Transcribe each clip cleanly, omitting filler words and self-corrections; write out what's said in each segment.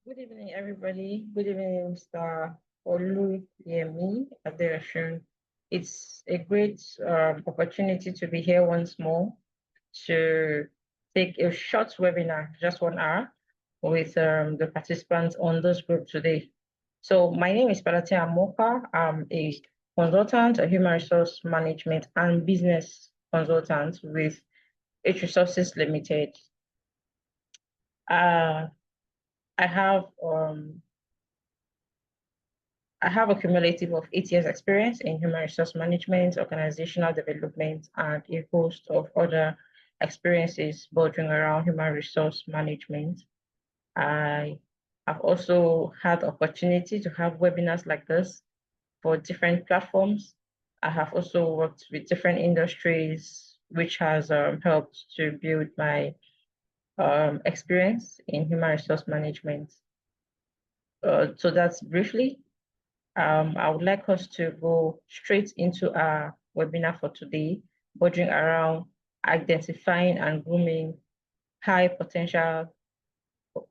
Good evening, everybody. Good evening, Mr. Oluyemi Adeosun. It's a great opportunity to be here once more to take a short webinar, just 1 hour, with the participants on this group today. So my name is Palate Amoka. I'm a consultant, a human resource management and business consultant with H Resources Limited. Uh, I have I have a cumulative of 8 years experience in human resource management, organizational development, and a host of other experiences bordering around human resource management. I have also had the opportunity to have webinars like this for different platforms. I have also worked with different industries, which has helped to build my experience in human resource management. So that's briefly. I would like us to go straight into our webinar for today, bordering around identifying and grooming high potential,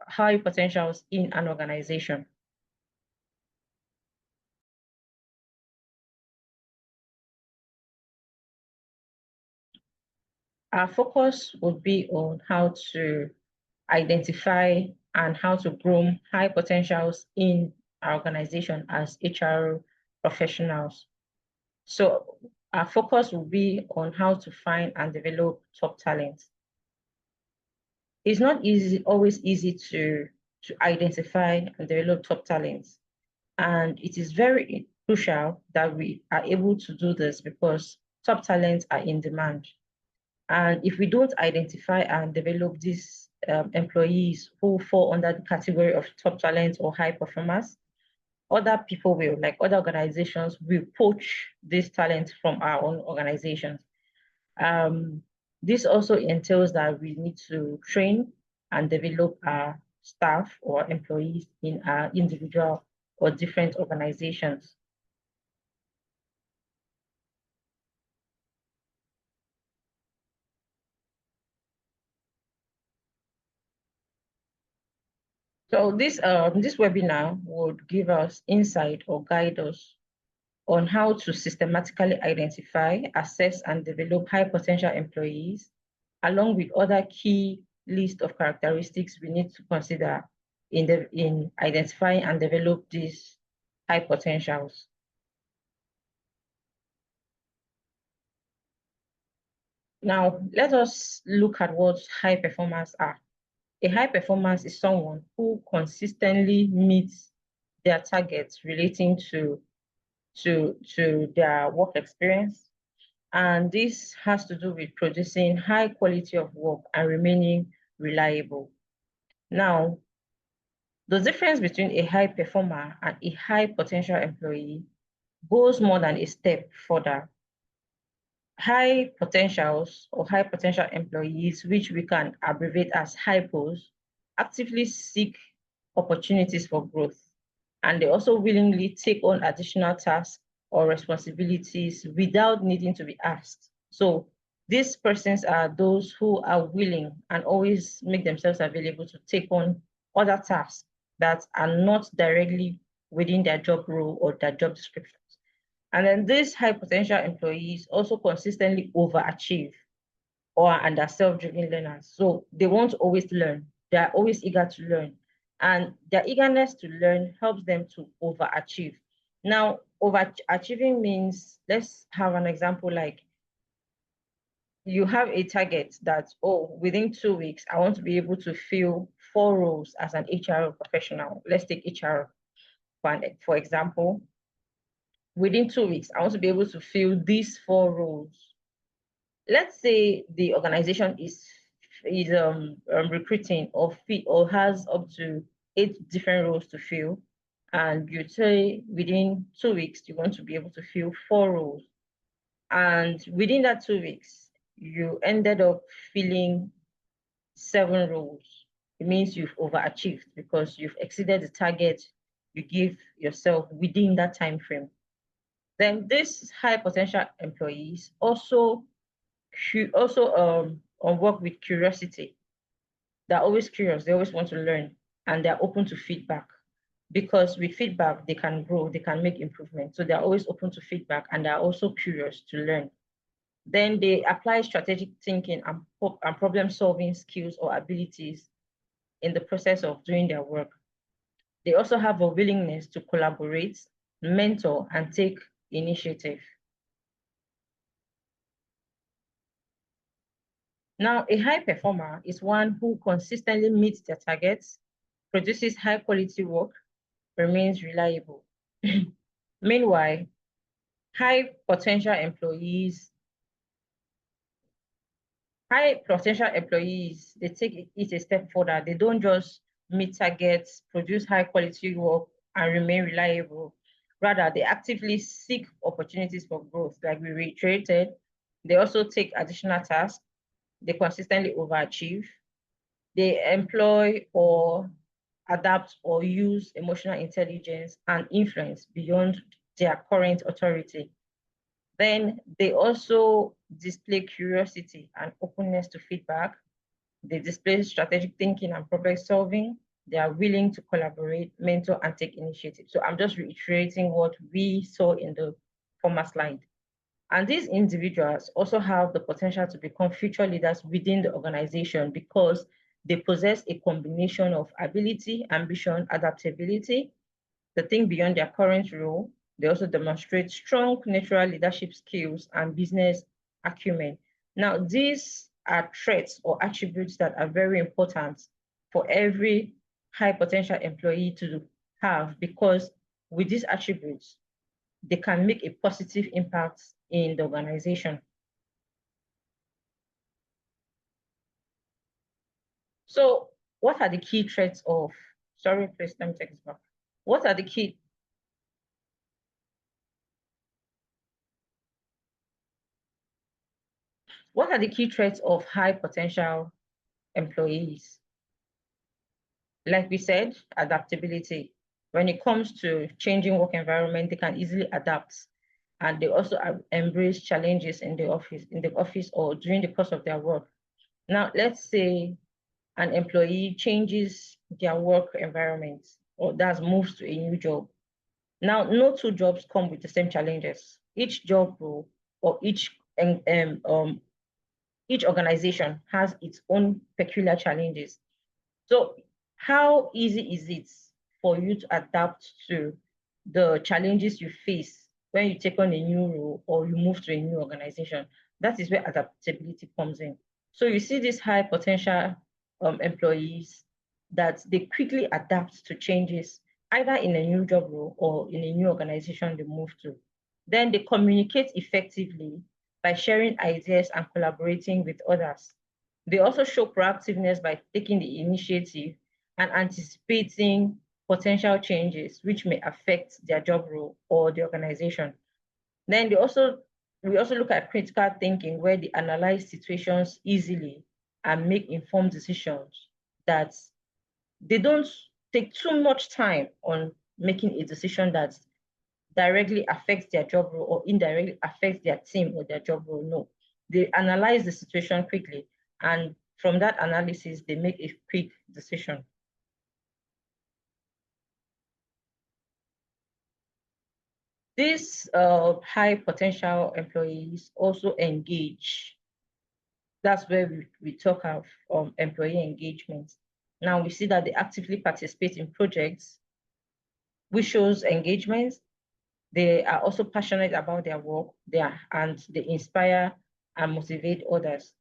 high potentials in an organization. Our focus would be on how to identify and how to groom high potentials in our organization as HR professionals. So our focus will be on how to find and develop top talent. It's not always easy to identify and develop top talents. And it is very crucial that we are able to do this because top talents are in demand. And if we don't identify and develop these employees who fall under the category of top talents or high performers, other people will, like other organizations, will poach these talents from our own organizations. Um, this also entails that we need to train and develop our staff or employees in our individual or different organizations. So this webinar would give us insight or guide us on how to systematically identify, assess, and develop high potential employees, along with other key list of characteristics we need to consider in identifying and develop these high potentials. Now, let us look at what high performers are. A high performance is someone who consistently meets their targets relating to their work experience. And this has to do with producing high quality of work and remaining reliable. Now, the difference between a high performer and a high potential employee goes more than a step further. High potentials or high potential employees, which we can abbreviate as hypos, actively seek opportunities for growth. And they also willingly take on additional tasks or responsibilities without needing to be asked. So these persons are those who are willing and always make themselves available to take on other tasks that are not directly within their job role or their job descriptions. And then these high potential employees also consistently overachieve or are under self-driven learners. So they want to always learn. They are always eager to learn. And their eagerness to learn helps them to overachieve. Now, overachieving means, let's have an example like you have a target that, oh, within 2 weeks, I want to be able to fill 4 roles as an HR professional. Let's take HR for example. Within 2 weeks, I want to be able to fill these 4 roles. Let's say the organization is recruiting or has up to 8 different roles to fill, and you say within 2 weeks you want to be able to fill 4 roles, and within that 2 weeks you ended up filling 7 roles. It means you've overachieved because you've exceeded the target you give yourself within that time frame. Then these high potential employees also work with curiosity. They're always curious. They always want to learn. and they're open to feedback, because with feedback, they can grow, they can make improvements. So they're always open to feedback, and they're also curious to learn. Then they apply strategic thinking and problem solving skills or abilities in the process of doing their work. They also have a willingness to collaborate, mentor, and take initiative. Now, a high performer is one who consistently meets their targets, produces high quality work, remains reliable. Meanwhile, high potential employees, they take it a step further. They don't just meet targets, produce high quality work, and remain reliable. Rather, they actively seek opportunities for growth, like we reiterated. They also take additional tasks. They consistently overachieve. They employ or adapt or use emotional intelligence and influence beyond their current authority. Then they also display curiosity and openness to feedback. They display strategic thinking and problem solving. They are willing to collaborate, mentor, and take initiative. So I'm just reiterating what we saw in the former slide. And these individuals also have the potential to become future leaders within the organization because they possess a combination of ability, ambition, adaptability, the think beyond their current role. They also demonstrate strong natural leadership skills and business acumen. Now, these are traits or attributes that are very important for every high potential employee to have, because with these attributes, they can make a positive impact in the organization. So what are the key traits of, sorry, please, let me take this back. What are the key traits of high potential employees? Like we said, adaptability. When it comes to changing work environment, they can easily adapt, and they also embrace challenges in the office or during the course of their work. Now, let's say an employee changes their work environment or that moves to a new job. Now, no two jobs come with the same challenges. Each job role or each organization has its own peculiar challenges. So how easy is it for you to adapt to the challenges you face when you take on a new role or you move to a new organization? That is where adaptability comes in. So you see these high potential employees that they quickly adapt to changes, either in a new job role or in a new organization they move to. Then they communicate effectively by sharing ideas and collaborating with others. They also show proactiveness by taking the initiative and anticipating potential changes which may affect their job role or the organization. Then we also look at critical thinking, where they analyze situations easily and make informed decisions, that they don't take too much time on making a decision that directly affects their job role or indirectly affects their team or their job role. No, they analyze the situation quickly, and from that analysis, they make a quick decision. These high potential employees also engage. That's where we talk of employee engagement. Now we see that they actively participate in projects, which shows engagement. They are also passionate about their work, and they inspire and motivate others.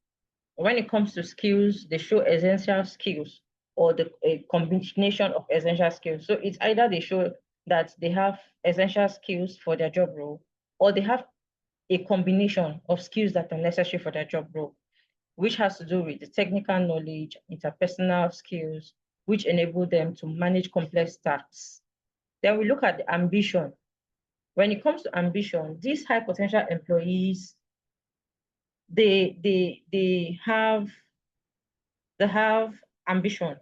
When it comes to skills, they show essential skills or a combination of essential skills. So it's either they show that they have essential skills for their job role, or they have a combination of skills that are necessary for their job role, which has to do with the technical knowledge, interpersonal skills, which enable them to manage complex tasks. Then we look at the ambition. When it comes to ambition, these high potential employees, they have ambition.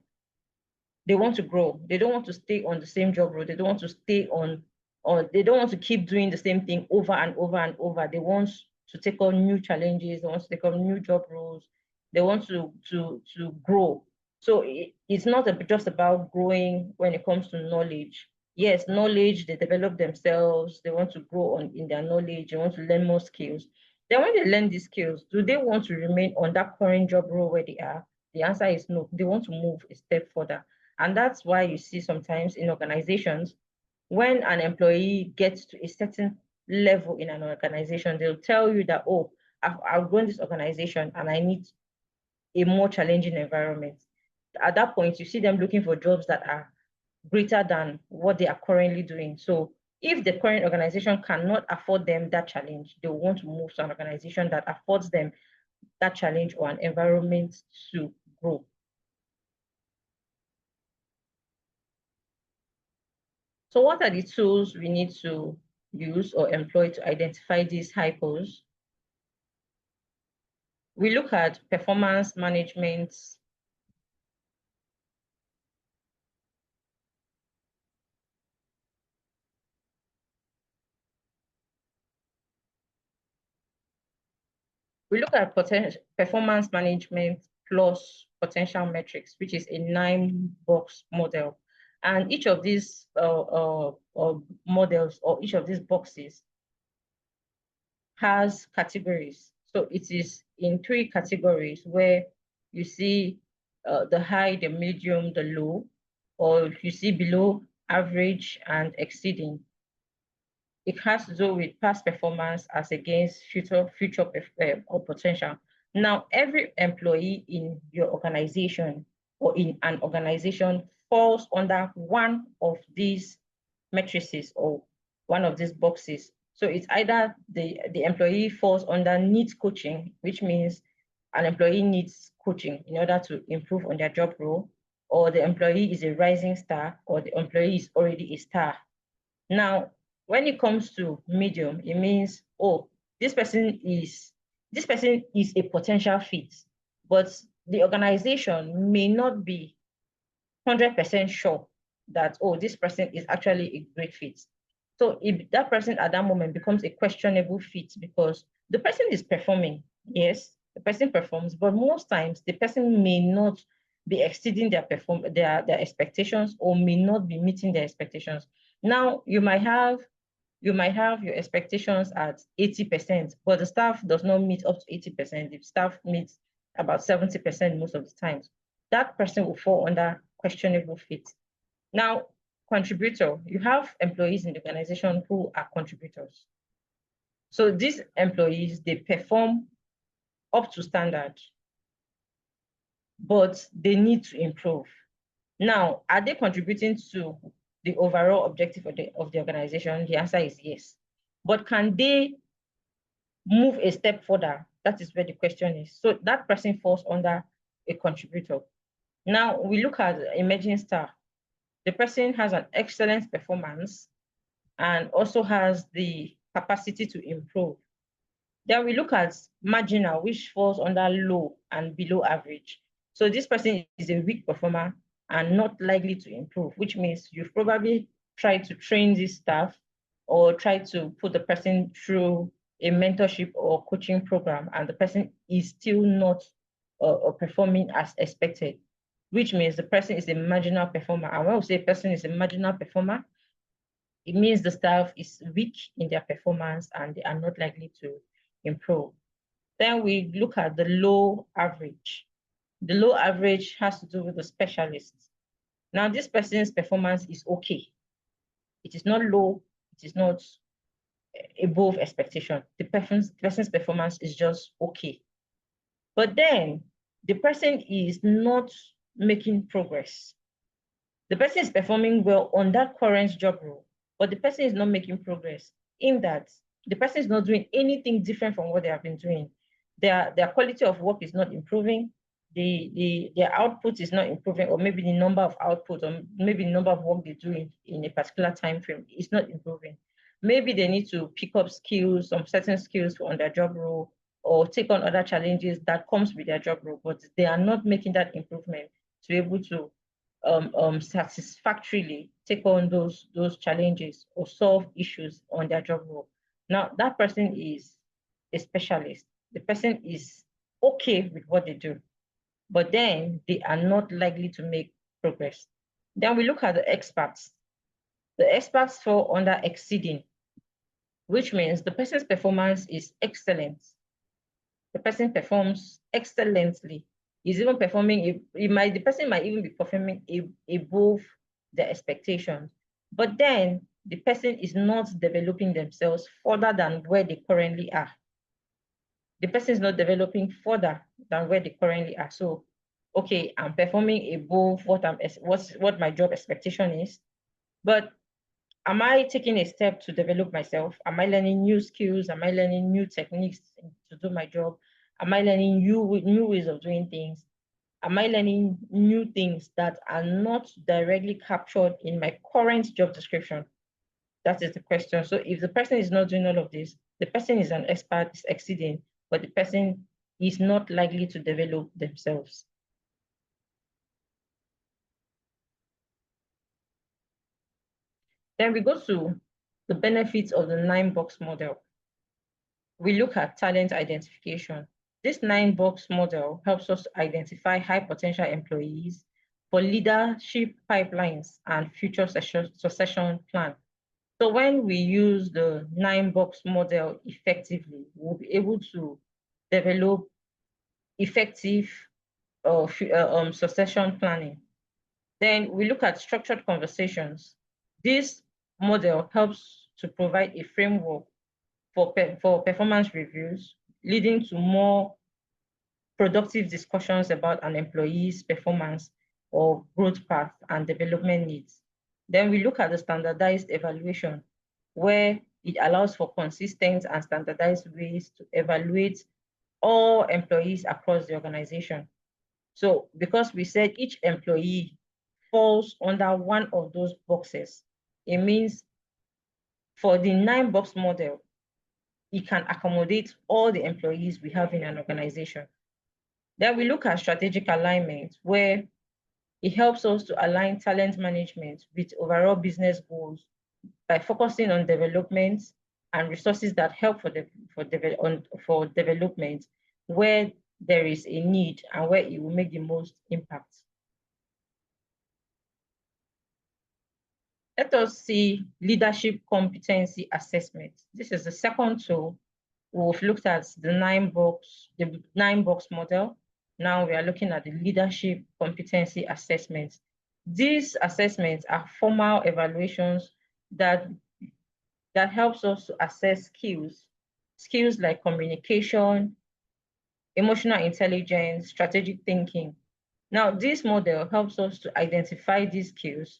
They want to grow. They don't want to stay on the same job role. They don't want to stay on, or they don't want to keep doing the same thing over and over and over. They want to take on new challenges. They want to take on new job roles. They want to grow. So it's not just about growing when it comes to knowledge. Yes, knowledge, they develop themselves, they want to grow in their knowledge, they want to learn more skills. Then when they learn these skills, do they want to remain on that current job role where they are? The answer is no. They want to move a step further. And that's why you see sometimes in organizations, when an employee gets to a certain level in an organization, they'll tell you that, oh, I've grown this organization and I need a more challenging environment. At that point, you see them looking for jobs that are greater than what they are currently doing. So if the current organization cannot afford them that challenge, they want to move to an organization that affords them that challenge or an environment to grow. So what are the tools we need to use or employ to identify these hypos? We look at performance management. We look at performance management plus potential metrics, which is a 9-box model. And each of these models or each of these boxes has categories. So it is in 3 categories where you see the high, the medium, the low, or you see below, average, and exceeding. It has to do with past performance as against future or potential. Now, every employee in your organization or in an organization falls under one of these matrices or one of these boxes. So it's either the employee falls under needs coaching, which means an employee needs coaching in order to improve on their job role, or the employee is a rising star, or the employee is already a star. Now, when it comes to medium, it means, oh, this person is a potential fit, but the organization may not be 100% sure that, oh, this person is actually a great fit. So if that person at that moment becomes a questionable fit because the person is performing, yes, the person performs, but most times the person may not be exceeding their expectations or may not be meeting their expectations. Now you might have your expectations at 80%, but the staff does not meet up to 80%. The staff meets about 70% most of the times. That person will fall under questionable fit. Now, contributor, you have employees in the organization who are contributors. So these employees, they perform up to standard, but they need to improve. Now, are they contributing to the overall objective of the organization? The answer is yes. But can they move a step further? That is where the question is. So that person falls under a contributor. Now we look at emerging star. The person has an excellent performance and also has the capacity to improve. Then we look at marginal, which falls under low and below average. So this person is a weak performer and not likely to improve, which means you've probably tried to train this staff or try to put the person through a mentorship or coaching program, and the person is still not performing as expected, which means the person is a marginal performer. And when we say person is a marginal performer, it means the staff is weak in their performance and they are not likely to improve. Then we look at the low average. The low average has to do with the specialists. Now, this person's performance is okay. It is not low, it is not above expectation. The person's performance is just okay. But then the person is not making progress. The person is performing well on that current job role, but the person is not making progress in that the person is not doing anything different from what they have been doing. Their quality of work is not improving. Their output is not improving, or maybe the number of output, or maybe the number of work they do in a particular time frame is not improving. Maybe they need to pick up skills, some certain skills on their job role, or take on other challenges that comes with their job role, but they are not making that improvement to be able to satisfactorily take on those challenges or solve issues on their job role. Now, that person is a specialist. The person is okay with what they do. but then they are not likely to make progress. Then we look at the experts. The experts fall under exceeding, which means the person's performance is excellent. The person performs excellently. Is even performing, the person might even be performing above the expectations. But then the person is not developing themselves further than where they currently are. The person is not developing further than where they currently are. So, okay, I'm performing above what my job expectation is, but am I taking a step to develop myself? Am I learning new skills? Am I learning new techniques to do my job? Am I learning new ways of doing things? Am I learning new things that are not directly captured in my current job description? That is the question. So if the person is not doing all of this, the person is an expert, is exceeding, but the person is not likely to develop themselves. Then we go to the benefits of the 9-box model. We look at talent identification. This 9-box model helps us to identify high potential employees for leadership pipelines and future succession plan. So when we use the 9-box model effectively, we'll be able to develop effective succession planning. Then we look at structured conversations. This model helps to provide a framework for performance reviews, leading to more productive discussions about an employee's performance or growth path and development needs. Then we look at the standardized evaluation, where it allows for consistent and standardized ways to evaluate all employees across the organization. So because we said each employee falls under one of those boxes, it means for the 9-box model, it can accommodate all the employees we have in an organization. Then we look at strategic alignment, where it helps us to align talent management with overall business goals by focusing on development and resources that help for development where there is a need and where it will make the most impact. Let us see leadership competency assessment. This is the second tool. We've looked at the 9-box model. Now we are looking at the leadership competency assessments. These assessments are formal evaluations that helps us to assess skills like communication, emotional intelligence, strategic thinking. Now, this model helps us to identify these skills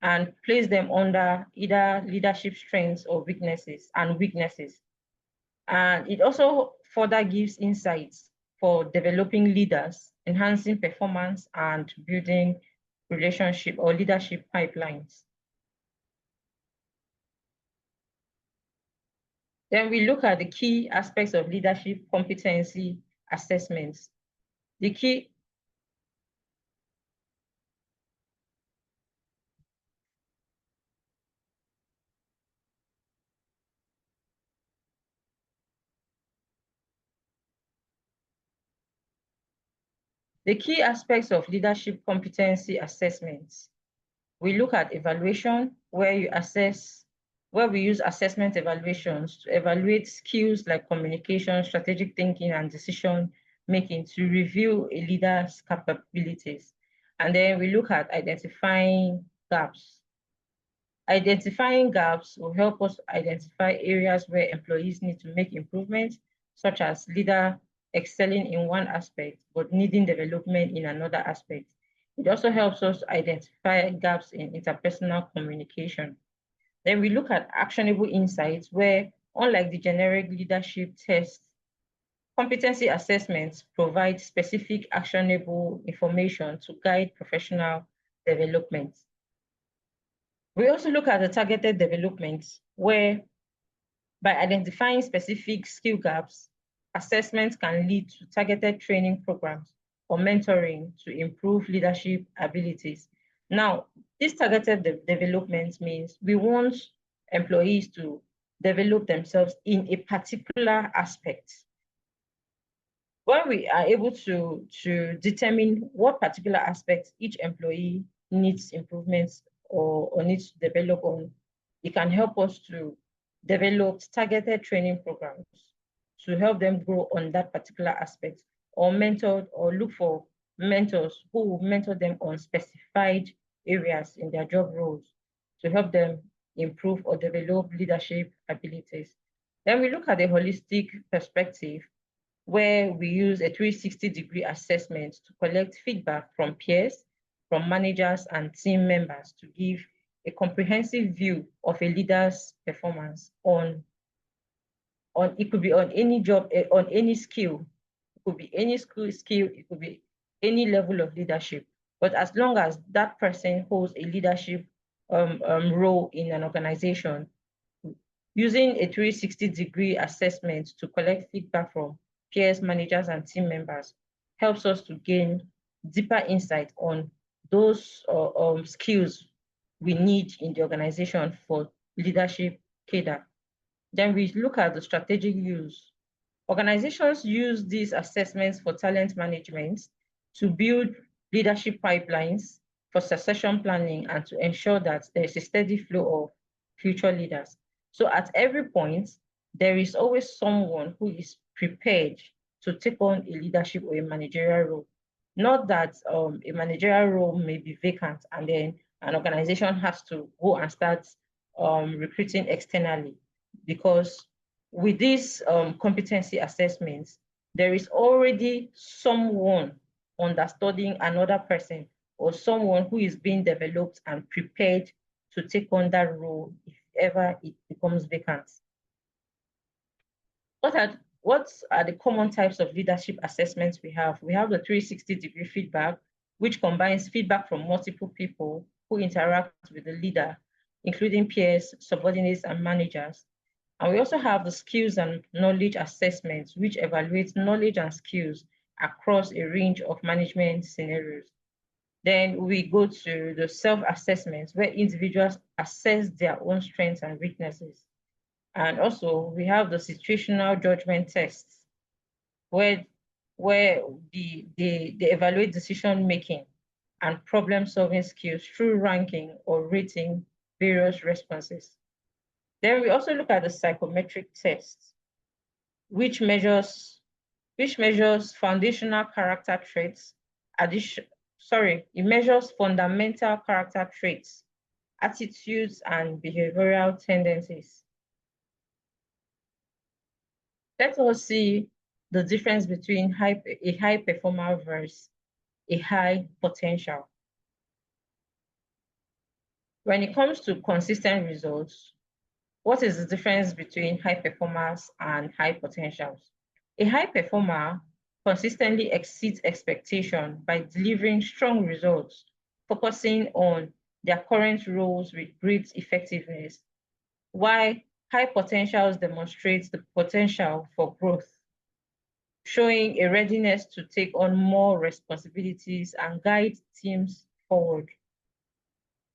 and place them under either leadership strengths or weaknesses. And it also further gives insights for developing leaders, enhancing performance, and building relationship or leadership pipelines. Then we look at the key aspects of leadership competency assessments. The key aspects of leadership competency assessments. We look at evaluation, where we use assessment evaluations to evaluate skills like communication, strategic thinking, and decision making to review a leader's capabilities. And then we look at identifying gaps. Identifying gaps will help us identify areas where employees need to make improvements, such as leader excelling in one aspect, but needing development in another aspect. It also helps us identify gaps in interpersonal communication. Then we look at actionable insights where, unlike the generic leadership tests, competency assessments provide specific actionable information to guide professional development. We also look at the targeted development where, by identifying specific skill gaps, assessments can lead to targeted training programs or mentoring to improve leadership abilities. Now, this targeted development means we want employees to develop themselves in a particular aspect. When we are able to determine what particular aspects each employee needs improvements or needs to develop on, it can help us to develop targeted training programs to help them grow on that particular aspect, or mentor or look for mentors who will mentor them on specified areas in their job roles to help them improve or develop leadership abilities. Then we look at the holistic perspective where we use a 360-degree assessment to collect feedback from peers, from managers and team members to give a comprehensive view of a leader's performance on it could be on any job, on any skill. It could be any skill, it could be any level of leadership. But as long as that person holds a leadership role in an organization, using a 360-degree assessment to collect feedback from peers, managers, and team members helps us to gain deeper insight on those skills we need in the organization for leadership cadre. Then we look at the strategic use. Organizations use these assessments for talent management to build leadership pipelines for succession planning and to ensure that there's a steady flow of future leaders. So at every point, there is always someone who is prepared to take on a leadership or a managerial role. Not that a managerial role may be vacant and then an organization has to go and start recruiting externally, because with these competency assessments, there is already someone understudying another person or someone who is being developed and prepared to take on that role if ever it becomes vacant. What are the common types of leadership assessments we have? We have the 360-degree feedback, which combines feedback from multiple people who interact with the leader, including peers, subordinates, and managers. And we also have the skills and knowledge assessments, which evaluate knowledge and skills across a range of management scenarios. Then we go to the self-assessments, where individuals assess their own strengths and weaknesses. And also we have the situational judgment tests, where they evaluate decision-making and problem-solving skills through ranking or rating various responses. Then we also look at the psychometric test, which measures foundational character traits. It measures fundamental character traits, attitudes, and behavioral tendencies. Let us see the difference between a high performer versus a high potential. When it comes to consistent results, what is the difference between high performers and high potentials? A high performer consistently exceeds expectation by delivering strong results, focusing on their current roles with great effectiveness, while high potentials demonstrate the potential for growth, showing a readiness to take on more responsibilities and guide teams forward.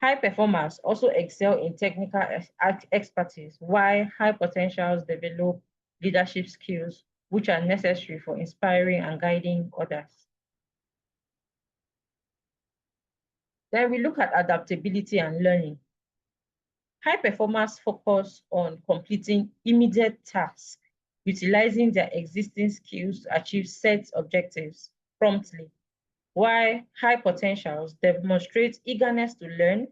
High performers also excel in technical expertise, while high potentials develop leadership skills, which are necessary for inspiring and guiding others. Then we look at adaptability and learning. High performers focus on completing immediate tasks, utilizing their existing skills to achieve set objectives promptly, while high potentials demonstrate eagerness to learn,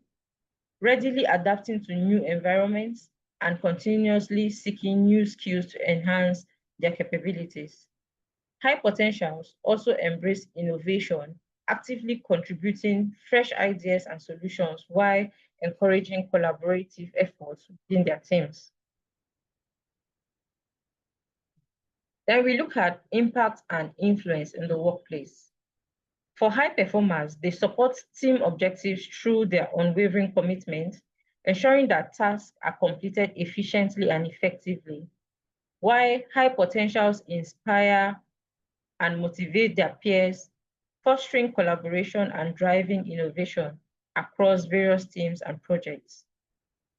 readily adapting to new environments, and continuously seeking new skills to enhance their capabilities. High potentials also embrace innovation, actively contributing fresh ideas and solutions while encouraging collaborative efforts within their teams. Then we look at impact and influence in the workplace. For high performers, they support team objectives through their unwavering commitment, ensuring that tasks are completed efficiently and effectively, while high potentials inspire and motivate their peers, fostering collaboration and driving innovation across various teams and projects.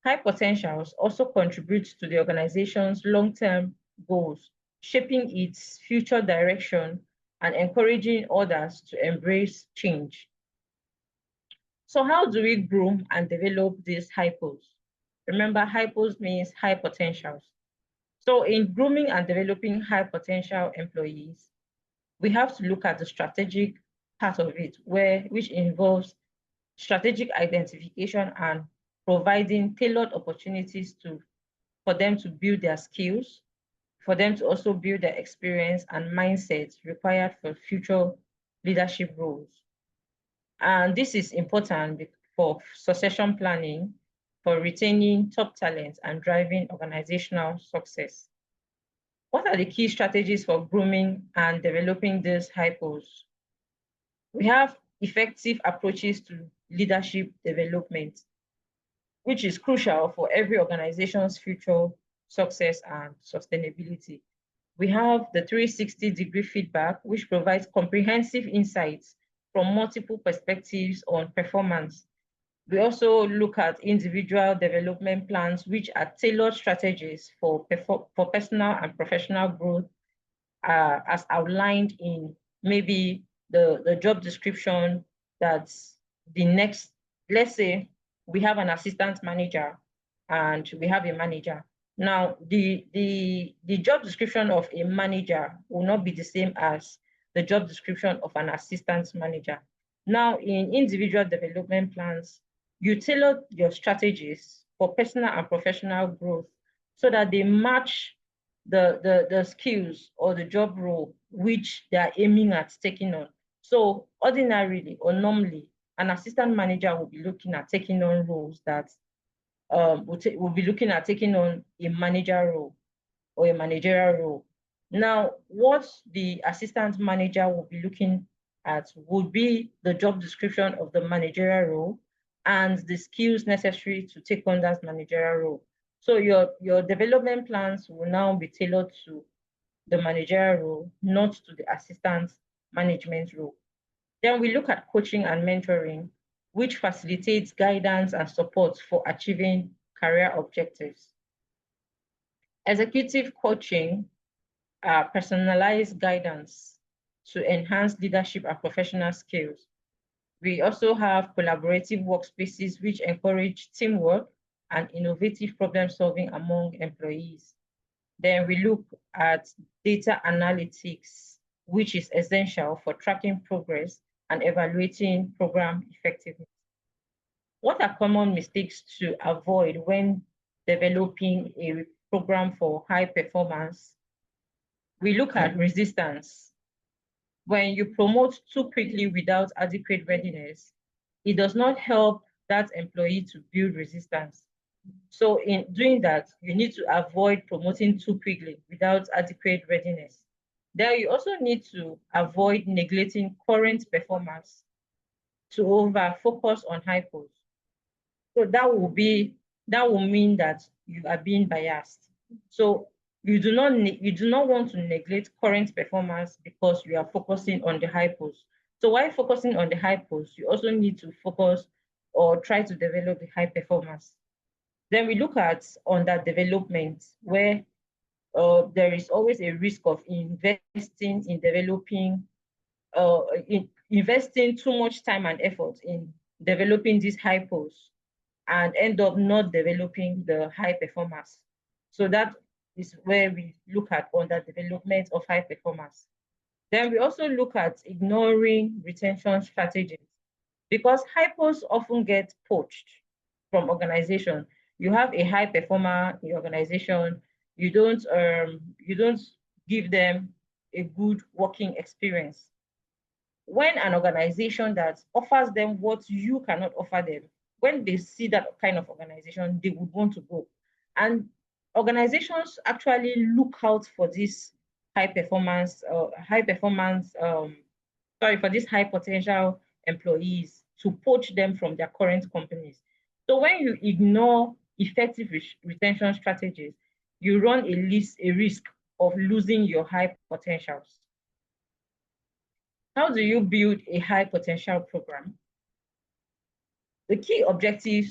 High potentials also contribute to the organization's long-term goals, shaping its future direction and encouraging others to embrace change. So how do we groom and develop these hypos? Remember, hypos means high potentials. So in grooming and developing high potential employees, we have to look at the strategic part of it, which involves strategic identification and providing tailored opportunities for them to build their skills, for them to also build their experience and mindsets required for future leadership roles. And this is important for succession planning, for retaining top talent and driving organizational success. What are the key strategies for grooming and developing these hypos? We have effective approaches to leadership development, which is crucial for every organization's future success and sustainability. We have the 360-degree feedback, which provides comprehensive insights from multiple perspectives on performance. We also look at individual development plans, which are tailored strategies for personal and professional growth, as outlined in maybe the job description. That's the next, let's say we have an assistant manager and we have a manager. Now, the job description of a manager will not be the same as the job description of an assistant manager. Now, in individual development plans, you tailor your strategies for personal and professional growth so that they match the skills or the job role which they are aiming at taking on. So ordinarily or normally, an assistant manager will be looking at taking on roles that will be looking at taking on a manager role or a managerial role. Now, what the assistant manager will be looking at would be the job description of the managerial role and the skills necessary to take on that managerial role. So your development plans will now be tailored to the managerial role, not to the assistant management role. Then we look at coaching and mentoring, which facilitates guidance and support for achieving career objectives. Executive coaching, personalized guidance to enhance leadership and professional skills. We also have collaborative workspaces which encourage teamwork and innovative problem solving among employees. Then we look at data analytics, which is essential for tracking progress and evaluating program effectiveness. What are common mistakes to avoid when developing a program for high performance? We look at resistance. When you promote too quickly without adequate readiness, it does not help that employee to build resistance. So in doing that, you need to avoid promoting too quickly without adequate readiness. Then you also need to avoid neglecting current performance to over focus on hypos. So that will mean that you are being biased. So you do not want to neglect current performance because you are focusing on the hypos. So while focusing on the hypos, you also need to focus or try to develop the high performance. Then we look at underdevelopment, where there is always a risk of investing in developing, investing too much time and effort in developing these hypos and end up not developing the high performers. So that is where we look at underdevelopment of high performers. Then we also look at ignoring retention strategies because hypos often get poached from organization. You have a high performer in your organization, you don't give them a good working experience. When an organization that offers them what you cannot offer them, when they see that kind of organization, they would want to go. And organizations actually look out for this for these high potential employees to poach them from their current companies. So when you ignore effective retention strategies, you run a risk of losing your high potentials. How do you build a high potential program? The key objective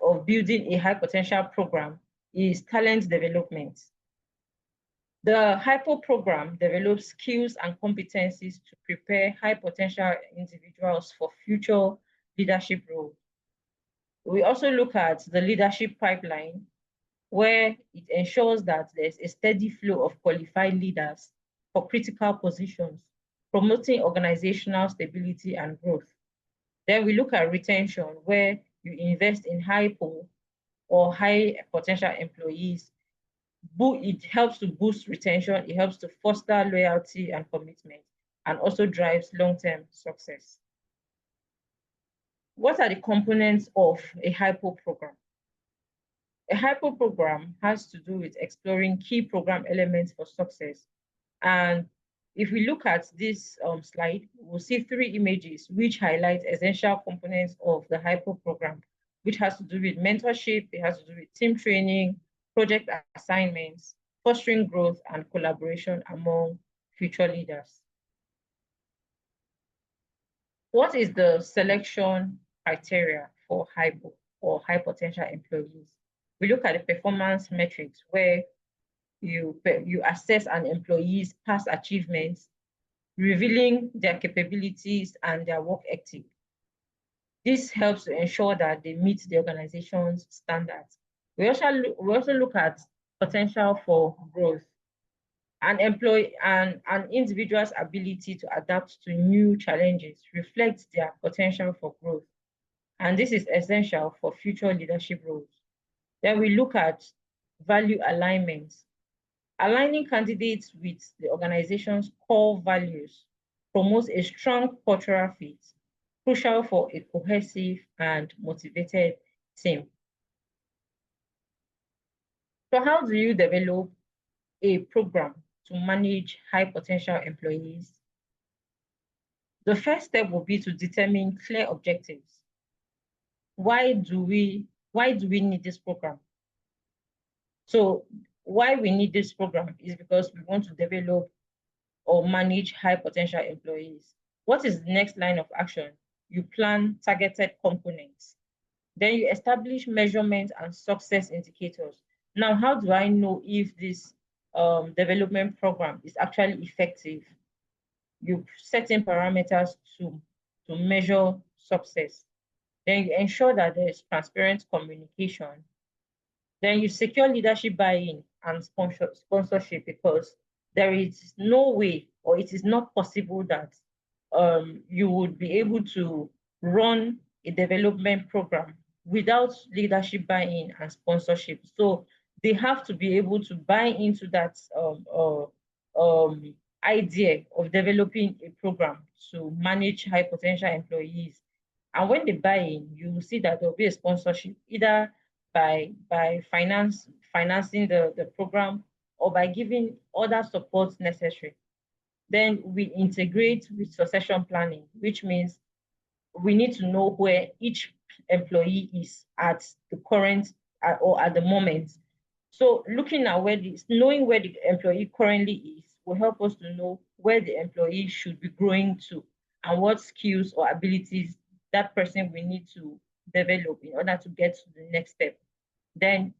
of building a high potential program is talent development. The HYPO program develops skills and competencies to prepare high potential individuals for future leadership roles. We also look at the leadership pipeline, where it ensures that there's a steady flow of qualified leaders for critical positions, promoting organizational stability and growth. Then we look at retention, where you invest in HYPO or high potential employees. It helps to boost retention, it helps to foster loyalty and commitment, and also drives long-term success. What are the components of a HYPO program? A HYPO program has to do with exploring key program elements for success. And if we look at this slide, we'll see three images which highlight essential components of the HYPO program, which has to do with mentorship, it has to do with team training, project assignments, fostering growth and collaboration among future leaders. What is the selection criteria for HYPO or high potential employees? We look at the performance metrics where you assess an employee's past achievements, revealing their capabilities and their work ethic. This helps to ensure that they meet the organization's standards. We also look at potential for growth. An individual's ability to adapt to new challenges reflects their potential for growth. And this is essential for future leadership roles. Then we look at value alignment. Aligning candidates with the organization's core values promotes a strong cultural fit, crucial for a cohesive and motivated team. So how do you develop a program to manage high potential employees? The first step will be to determine clear objectives. Why do we need this program? So why we need this program is because we want to develop or manage high potential employees. What is the next line of action? You plan targeted components. Then you establish measurement and success indicators. Now, how do I know if this development program is actually effective? You set in parameters to measure success. Then you ensure that there is transparent communication. Then you secure leadership buy-in and sponsorship, because there is no way, or it is not possible that you would be able to run a development program without leadership buy-in and sponsorship. So they have to be able to buy into that idea of developing a program to manage high potential employees. And when they buy in, you will see that there will be a sponsorship, either by financing the program or by giving other supports necessary. Then we integrate with succession planning, which means we need to know where each employee is at the current or at the moment. So looking at knowing where the employee currently is will help us to know where the employee should be growing to and what skills or abilities that person will need to develop in order to get to the next step. Then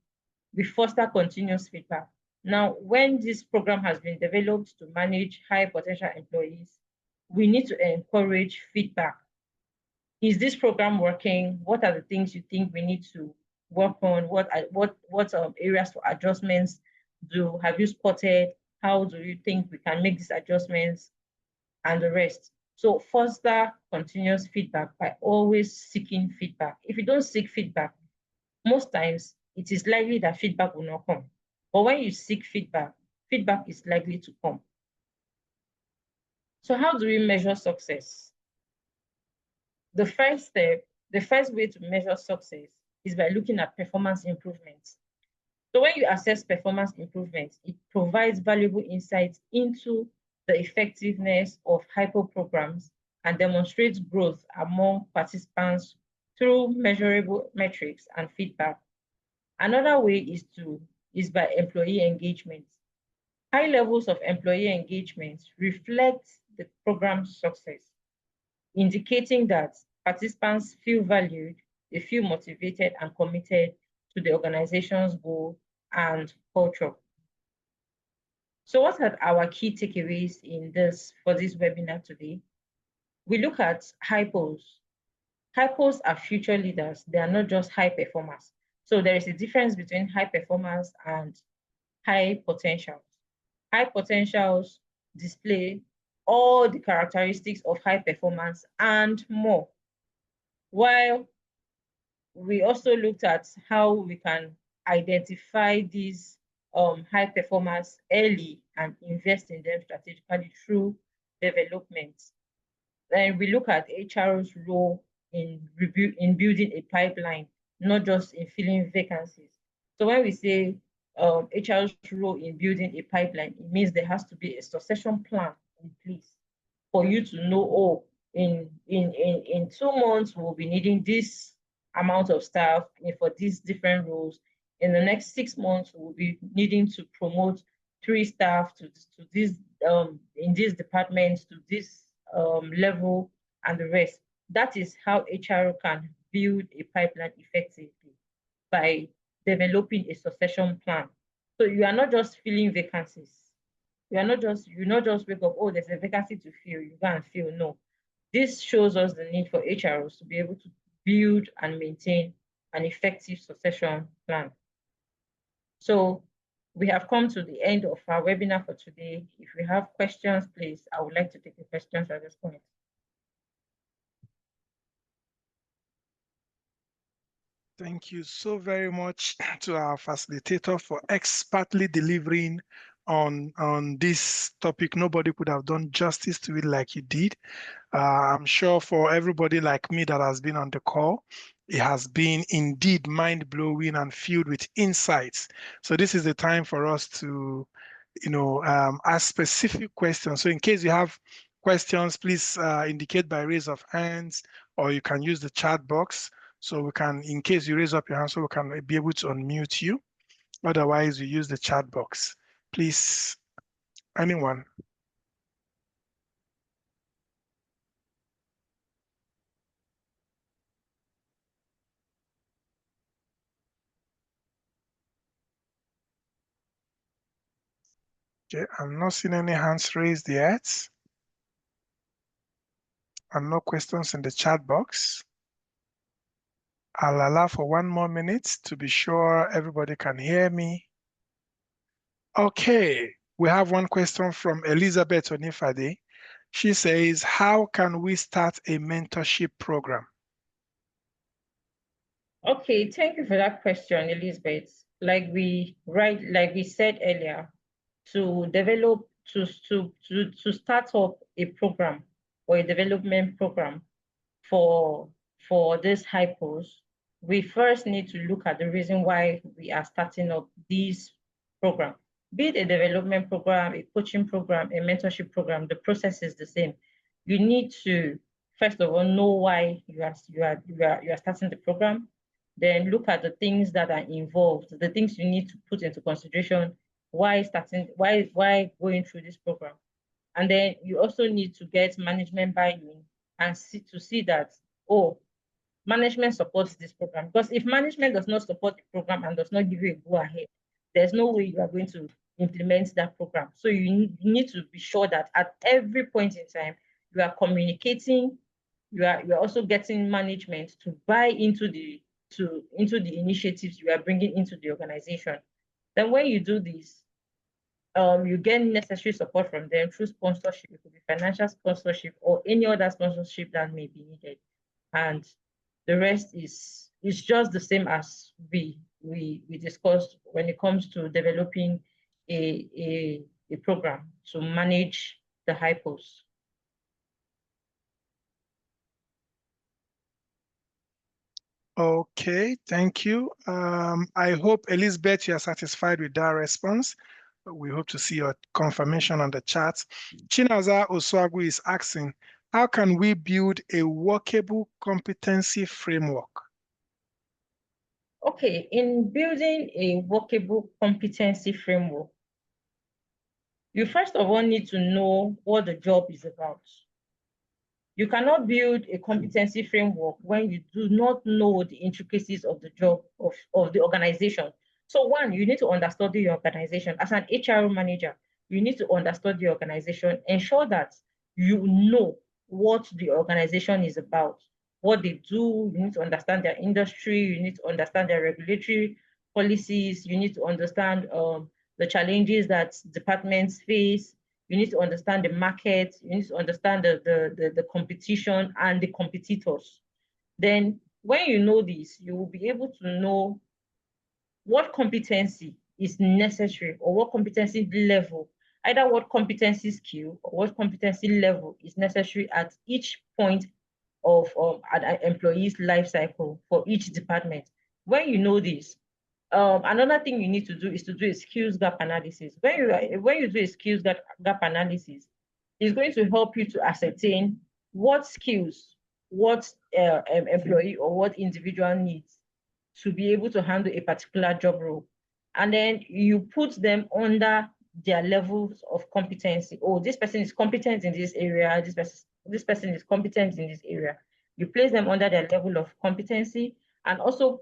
we foster continuous feedback. Now, when this program has been developed to manage high potential employees, we need to encourage feedback. Is this program working? What are the things you think we need to work on? What areas for adjustments have you spotted? How do you think we can make these adjustments and the rest? So foster continuous feedback by always seeking feedback. If you don't seek feedback, most times it is likely that feedback will not come. But when you seek feedback, feedback is likely to come. So how do we measure success? The first way to measure success is by looking at performance improvements. So when you assess performance improvements, it provides valuable insights into the effectiveness of HYPO programs and demonstrates growth among participants through measurable metrics and feedback. Another way is by employee engagement. High levels of employee engagement reflect the program's success, indicating that participants feel valued, they feel motivated and committed to the organization's goal and culture. So what are our key takeaways for this webinar today? We look at hypos. Hypos are future leaders. They are not just high performers. So there is a difference between high performers and high potentials. High potentials display all the characteristics of high performance and more. While we also looked at how we can identify these high performers early and invest in them strategically through development. Then we look at HR's role in building a pipeline, not just in filling vacancies. So when we say HR's role in building a pipeline, it means there has to be a succession plan in place for you to know, oh, in 2 months, we'll be needing this amount of staff for these different roles. In the next 6 months, we'll be needing to promote 3 staff to this in this department to this level and the rest. That is how HR can build a pipeline effectively by developing a succession plan. So you are not just filling vacancies. You not just wake up, oh, there's a vacancy to fill, you go and fill. No. This shows us the need for HROs to be able to build and maintain an effective succession plan. So we have come to the end of our webinar for today. If you have questions, please, I would like to take the questions at this point. Thank you so very much to our facilitator for expertly delivering on this topic. Nobody could have done justice to it like you did. I'm sure for everybody like me that has been on the call, it has been indeed mind-blowing and filled with insights. So this is the time for us to, ask specific questions. So in case you have questions, please indicate by raise of hands, or you can use the chat box. So we can, in case you raise up your hand, so we can be able to unmute you. Otherwise, you use the chat box. Please, anyone. Okay, I'm not seeing any hands raised yet. And no questions in the chat box. I'll allow for 1 more minute to be sure everybody can hear me. Okay, we have one question from Elizabeth Onifade. She says, how can we start a mentorship program? Okay, thank you for that question, Elizabeth. Like we said earlier, to develop to start up a program or a development program for this hypos, we first need to look at the reason why we are starting up this program. Be it a development program, a coaching program, a mentorship program, the process is the same. You need to first of all know why you are starting the program. Then look at the things that are involved, the things you need to put into consideration why going through this program. And then you also need to get management buy-in and see that, oh, management supports this program. Because if management does not support the program and does not give you a go ahead, there's no way you are going to implement that program. So you need to be sure that at every point in time, you are communicating, you are also getting management to buy into the initiatives you are bringing into the organization. Then when you do this, you get necessary support from them through sponsorship. It could be financial sponsorship or any other sponsorship that may be needed. And the rest is just the same as we discussed when it comes to developing a program to manage the hypos. Okay, thank you. I hope, Elizabeth, you are satisfied with that response. We hope to see your confirmation on the chat. Chinaza Oswagu is asking, how can we build a workable competency framework? Okay, in building a workable competency framework, you first of all need to know what the job is about. You cannot build a competency framework when you do not know the intricacies of the job of the organization. So one, you need to understudy your organization. As an HR manager, you need to understand the organization, ensure that you know what the organization is about, what they do. You need to understand their industry, you need to understand their regulatory policies, you need to understand the challenges that departments face, you need to understand the market, you need to understand the competition and the competitors. Then when you know this, you will be able to know what competency is necessary or what competency level, either what competency skill or what competency level is necessary at each point of an employee's life cycle for each department. When you know this, another thing you need to do is to do a skills gap analysis. When you do a skills gap analysis, it's going to help you to ascertain what skills, what employee or what individual needs to be able to handle a particular job role. And then you put them under their levels of competency. Oh, this person is competent in this area, this person is competent in this area. You place them under their level of competency and also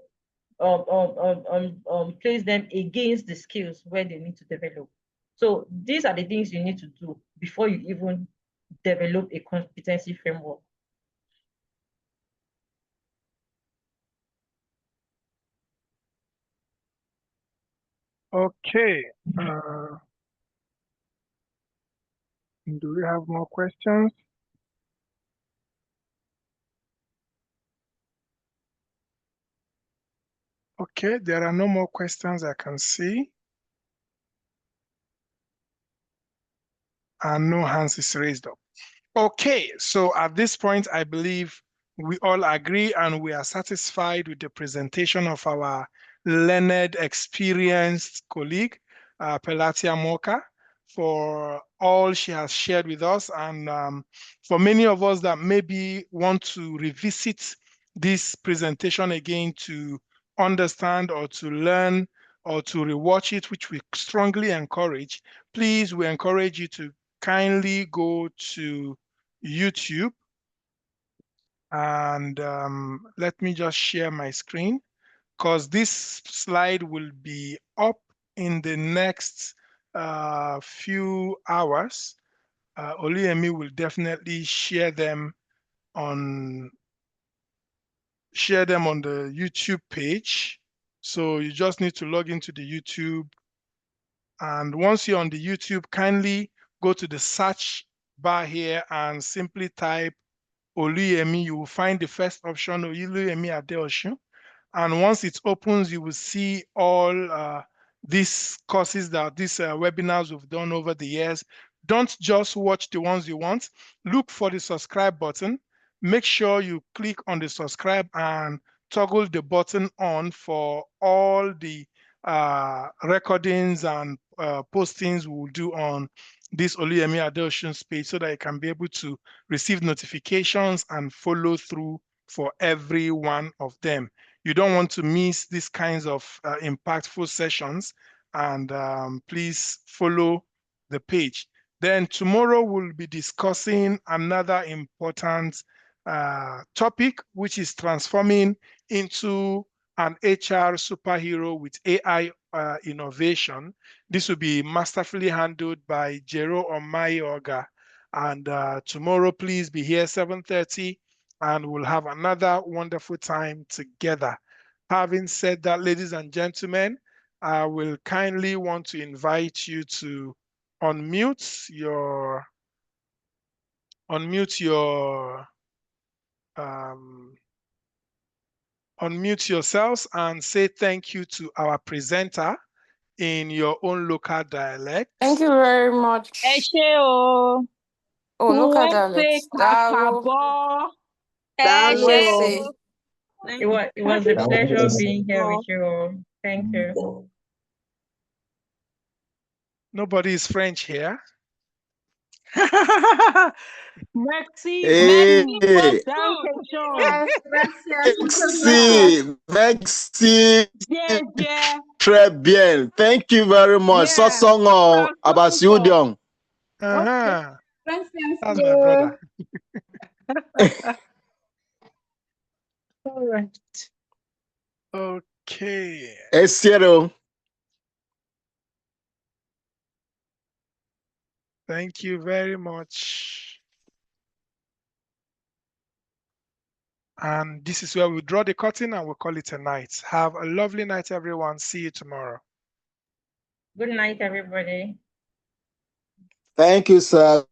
place them against the skills where they need to develop. So these are the things you need to do before you even develop a competency framework. Okay. Do we have more questions? Okay, there are no more questions I can see. And no hands is raised up. Okay, so at this point, I believe we all agree and we are satisfied with the presentation of our learned, experienced colleague, Pelatia Moka, for all she has shared with us. And for many of us that maybe want to revisit this presentation again to understand or to learn or to rewatch it, which we strongly encourage, please, we encourage you to kindly go to YouTube and let me just share my screen because this slide will be up in the next few hours. Oluyemi will definitely share them on the YouTube page. So you just need to log into the YouTube. And once you're on the YouTube, kindly go to the search bar here and simply type Oluyemi. You will find the first option, Oluyemi Adeosun. And once it opens, you will see all these courses these webinars we've done over the years. Don't just watch the ones you want. Look for the subscribe button. Make sure you click on the subscribe and toggle the button on for all the recordings and postings we will do on this Oluyemi Adeosun's page so that you can be able to receive notifications and follow through for every one of them. You don't want to miss these kinds of impactful sessions, and please follow the page. Then tomorrow we'll be discussing another important topic, which is transforming into an HR superhero with AI innovation. This will be masterfully handled by Jero Omayoga. And tomorrow, please be here 7:30 and we'll have another wonderful time together. Having said that, ladies and gentlemen, I will kindly want to invite you to unmute your unmute yourselves and say thank you to our presenter in your own local dialect. Thank you very much. Ẹ ṣé o. Oh, local Wọ́n dialect. ṣe kàkàbọ̀. Ẹ Dalo. ṣé USA. o. It was a pleasure being here with you all. Thank you. Nobody is French here. Merci, Hey, merci, attention. merci, merci, Yeah, yeah, très bien. Thank you very much. yeah. Sosongo Abasiudiong. Uh-huh. That's my brother. All right. Okay. Esiero. Thank you very much. And this is where we draw the curtain and we call it a night. Have a lovely night, everyone. See you tomorrow. Good night, everybody. Thank you, sir.